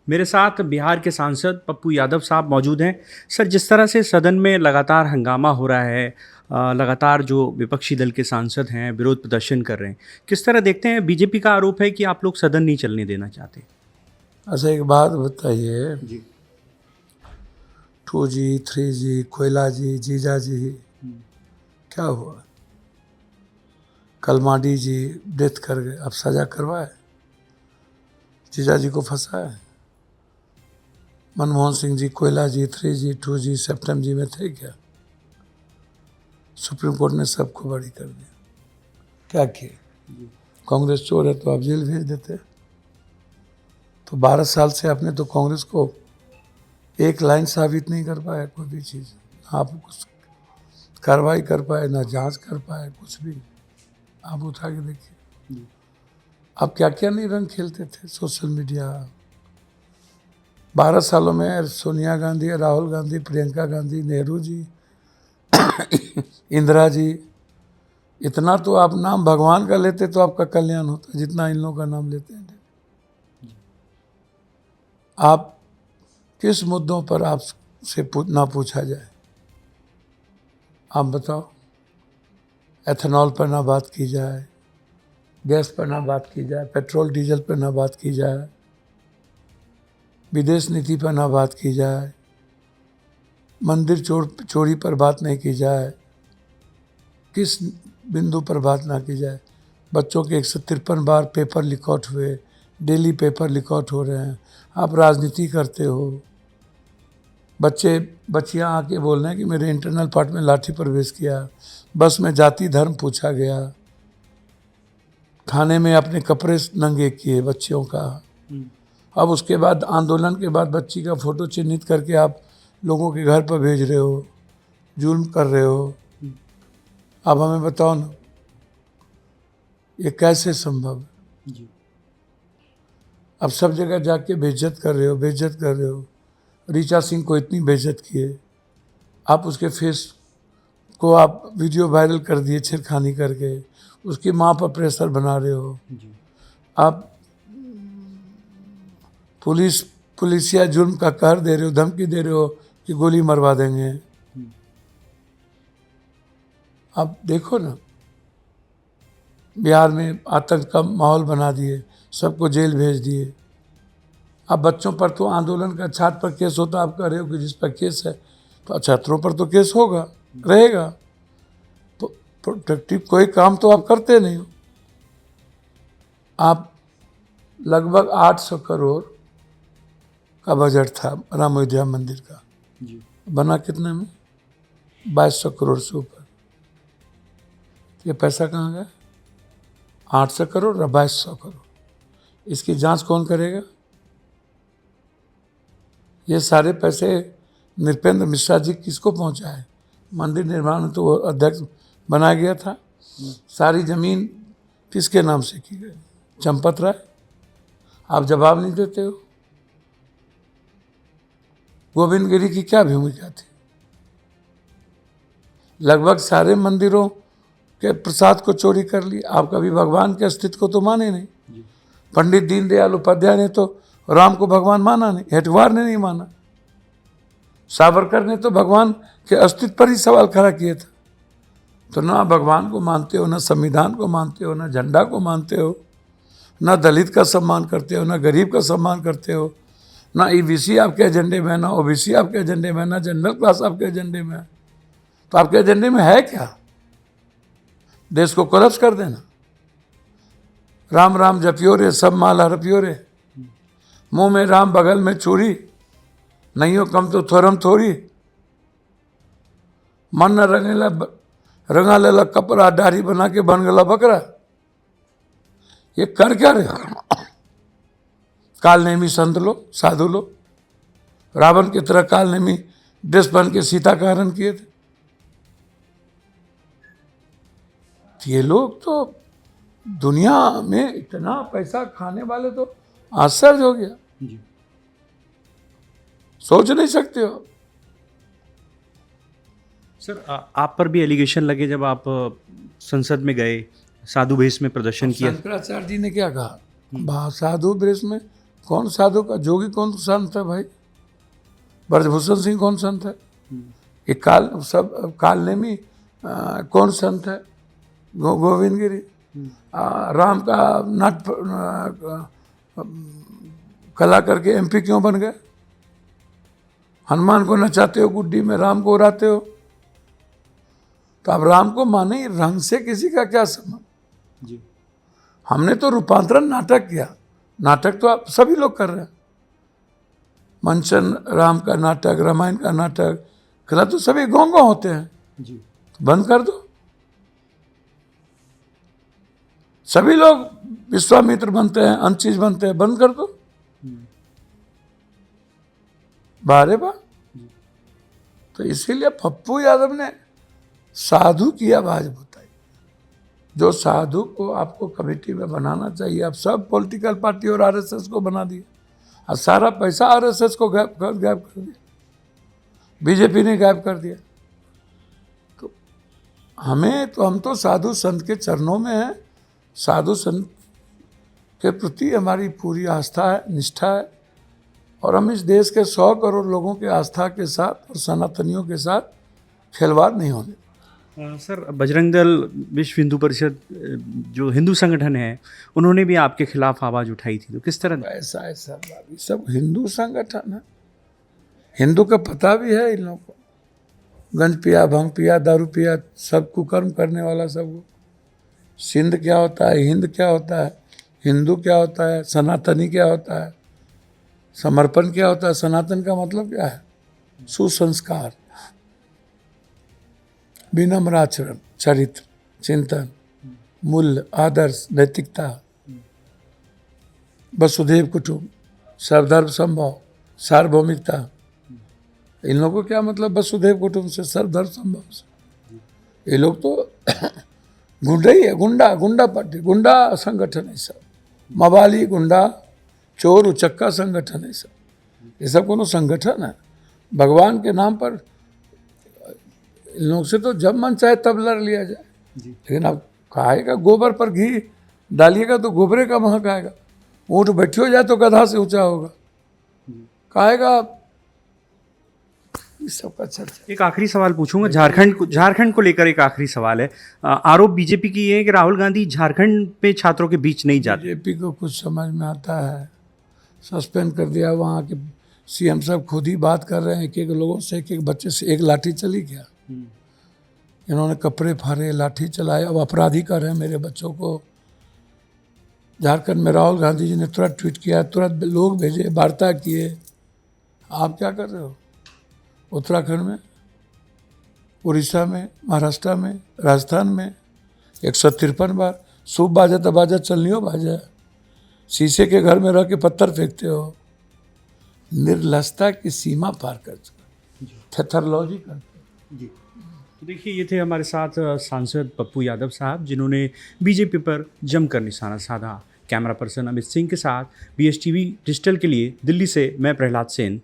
मेरे साथ बिहार के सांसद पप्पू यादव साहब मौजूद हैं। सर, जिस तरह से सदन में लगातार हंगामा हो रहा है, लगातार जो विपक्षी दल के सांसद हैं विरोध प्रदर्शन कर रहे हैं, किस तरह देखते हैं? बीजेपी का आरोप है कि आप लोग सदन नहीं चलने देना चाहते। अच्छा, एक बात बताइए, जी। 2G 3G कोयला जी जीजा जी क्या हुआ? कलमाडी जी डेथ कर गए, अब सजा करवाए, जीजा जी को फंसाए। मनमोहन सिंह जी कोयला जी 3G 2G सेप्टेम जी में थे क्या? सुप्रीम कोर्ट ने सबको बरी कर दिया। क्या किए? कांग्रेस चोर है तो आप जेल भेज देते। तो 12 साल से आपने तो कांग्रेस को एक लाइन साबित नहीं कर पाया, कोई भी चीज़ आप कुछ कार्रवाई कर पाए, ना जांच कर पाए, कुछ भी। आप उठा के देखिए, आप क्या क्या नहीं रंग खेलते थे सोशल मीडिया। 12 सालों में सोनिया गांधी, राहुल गांधी, प्रियंका गांधी, नेहरू जी, इंदिरा जी, इतना तो आप नाम भगवान का लेते तो आपका कल्याण होता, जितना इन लोगों का नाम लेते हैं। आप किस मुद्दों पर आपसे ना पूछा जाए? आप बताओ। एथेनॉल पर ना बात की जाए, गैस पर ना बात की जाए, पेट्रोल डीजल पर ना बात की जाए, विदेश नीति पर ना बात की जाए, मंदिर चोरी पर बात नहीं की जाए, किस बिंदु पर बात ना की जाए? बच्चों के 153 बार पेपर लीक आउट हुए, डेली पेपर लीक आउट हो रहे हैं, आप राजनीति करते हो। बच्चियाँ आके बोल रहे हैं कि मेरे इंटरनल पार्ट में लाठी प्रवेश किया, बस में जाति धर्म पूछा गया, खाने में अपने कपड़े नंगे किए बच्चियों का। अब उसके बाद आंदोलन के बाद बच्ची का फोटो चिन्हित करके आप लोगों के घर पर भेज रहे हो, जुल्म कर रहे हो। अब हमें बताओ ना, ये कैसे संभव है? जी। अब सब जगह जाके बेइज्जत कर रहे हो। ऋचा सिंह को इतनी बेइज्जत किए, आप उसके फेस को आप वीडियो वायरल कर दिए छेड़खानी करके, उसकी माँ पर प्रेशर बना रहे हो। जी। आप पुलिसिया जुर्म का कहर दे रहे हो, धमकी दे रहे हो कि गोली मरवा देंगे। आप देखो ना, बिहार में आतंक का माहौल बना दिए, सबको जेल भेज दिए। अब बच्चों पर तो आंदोलन का छात्र पर केस होता, आप कह रहे हो कि जिस पर केस है तो छात्रों पर तो केस होगा, रहेगा। प्रोटेक्टिव कोई काम तो आप करते नहीं हो। आप लगभग 800 करोड़ का बजट था राम अयोध्या मंदिर का, जी। बना कितने में? 2200 करोड़ से ऊपर। ये पैसा कहाँ गया? 800 करोड़ और 2200 करोड़। इसकी जांच कौन करेगा? ये सारे पैसे नृपेंद्र मिश्रा जी किसको पहुंचाए? मंदिर निर्माण में तो वो अध्यक्ष बनाया गया था। सारी जमीन किसके नाम से की गई? चंपत राय। आप जवाब नहीं देते हो। गोविंद गिरी की क्या भूमिका थी? लगभग सारे मंदिरों के प्रसाद को चोरी कर ली। आप कभी भगवान के अस्तित्व को तो माने नहीं। पंडित दीनदयाल उपाध्याय ने तो राम को भगवान माना नहीं, हेटवार ने नहीं माना, सावरकर ने तो भगवान के अस्तित्व पर ही सवाल खड़ा किया था। तो ना भगवान को मानते हो, ना संविधान को मानते हो, ना झंडा को मानते हो, ना दलित का सम्मान करते हो, ना गरीब का सम्मान करते हो, ना ईबीसी आपके एजेंडे में है, ना ओबीसी आपके एजेंडे में है, ना जनरल क्लास आपके एजेंडे में है। तो आपके एजेंडे में है क्या? देश को कोलैप्स कर देना। राम राम जपियो रे, सब माल हरपियो रे, मुंह में राम बगल में चूड़ी, नहीं हो कम तो थोरम थोड़ी, मन न रंगा लेला कपड़ा, दाढ़ी बना के बन गला बकरा। ये कर क्या रहे? काल नेमी संत लो, साधु लो, रावण की तरह काल नेमी ड्रेस पहन के सीता का हरण किए थे। ये लोग तो दुनिया में इतना पैसा खाने वाले तो आश्चर्य हो गया। जी। सोच नहीं सकते हो। सर, आप पर भी एलिगेशन लगे जब आप संसद में गए, साधु भेष में प्रदर्शन किया। शंकराचार्य जी ने क्या कहा? साधु वेश में कौन साधु का जोगी कौन संत है भाई? ब्रजभूषण सिंह कौन संत है? ये कालनेमी कौन संत है? गोविंद गिरी। राम का कला करके एमपी क्यों बन गए? हनुमान को नचाते हो गुड्डी में, राम को उड़ाते हो। तो अब राम को माने, रंग से किसी का क्या संबंध जी। हमने तो रूपांतरण नाटक किया, नाटक तो आप सभी लोग कर रहे हैं। मंचन राम का नाटक, रामायण का नाटक, कला तो सभी गाँव गाँव होते हैं जी। तो बंद कर दो। सभी लोग विश्वामित्र बनते हैं, अन्य चीज बनते हैं, बंद कर दो। बारे बा। तो इसीलिए पप्पू यादव ने साधु की आवाज बताई। जो साधु को आपको कमेटी में बनाना चाहिए, आप सब पॉलिटिकल पार्टी और आरएसएस को बना दिया, और सारा पैसा आरएसएस को गायब कर दिया, बीजेपी ने गायब कर दिया। तो हम तो साधु संत के चरणों में हैं। साधु संत के प्रति हमारी पूरी आस्था है, निष्ठा है, और हम इस देश के 100 करोड़ लोगों के आस्था के साथ और सनातनियों के साथ खिलवाड़ नहीं होने। सर, बजरंग दल, विश्व हिंदू परिषद जो हिंदू संगठन है, उन्होंने भी आपके खिलाफ आवाज़ उठाई थी, तो किस तरह? ऐसा सब हिंदू संगठन है। हिंदू का पता भी है इन लोगों को। गंज पिया, भंग पिया, दारू पिया, सब कुकर्म करने वाला सब। सिंध क्या होता है, हिंद क्या होता है, हिंदू क्या होता है, सनातनी क्या होता है, समर्पण क्या होता है। सनातन का मतलब क्या है? सुसंस्कार, विनम्र आचरण, चरित्र, चिंतन, मूल्य, आदर्श, नैतिकता, वसुधैव कुटुंब, सर्वधर्म संभव, सार्वभौमिकता। इन लोगों को क्या मतलब वसुधैव कुटुंब से, सर्वधर्म संभव से? ये लोग तो गुंडा ही है, गुंडा पार्टी, गुंडा संगठन है सब। मवाली, गुंडा, चोर, उचक्का संगठन है सब। ये सब कोनो संगठन है? भगवान के नाम पर इन लोग से तो जब मन चाहे तब लड़ लिया जाए। लेकिन अब खाएगा गोबर पर घी डालिएगा तो गोबरे का महक आएगा। ऊँट बैठी हो जाए तो गधा से ऊंचा होगा। खाएगा इस सब का चर्चा। एक आखिरी सवाल पूछूंगा, झारखंड को लेकर एक आखिरी सवाल है। आरोप बीजेपी की ये है कि राहुल गांधी झारखंड पे छात्रों के बीच नहीं जाते। बीजेपी को कुछ समझ में आता है? सस्पेंड कर दिया, वहाँ के सीएम साहब खुद ही बात कर रहे हैं एक एक लोगों से, एक एक बच्चे से। एक लाठी चली क्या? इन्होंने कपड़े फाड़े, लाठी चलाए, अब अपराधी कर रहे हैं मेरे बच्चों को। झारखंड में राहुल गांधी जी ने तुरंत ट्वीट किया, तुरंत लोग भेजे, वार्ता किए। आप क्या कर रहे हो? उत्तराखंड में, उड़ीसा में, महाराष्ट्र में, राजस्थान में 153 बार सूप बाजा तबाजा चलनियो बाजा। शीशे के घर में रह के पत्थर फेंकते हो। निर्लजता की सीमा पार कर चुका, थेथरलॉजी करते जी। तो देखिए, ये थे हमारे साथ सांसद पप्पू यादव साहब, जिन्होंने बीजेपी पर जमकर निशाना साधा। कैमरा पर्सन अमित सिंह के साथ BSTV डिजिटल के लिए दिल्ली से मैं प्रहलाद सेन,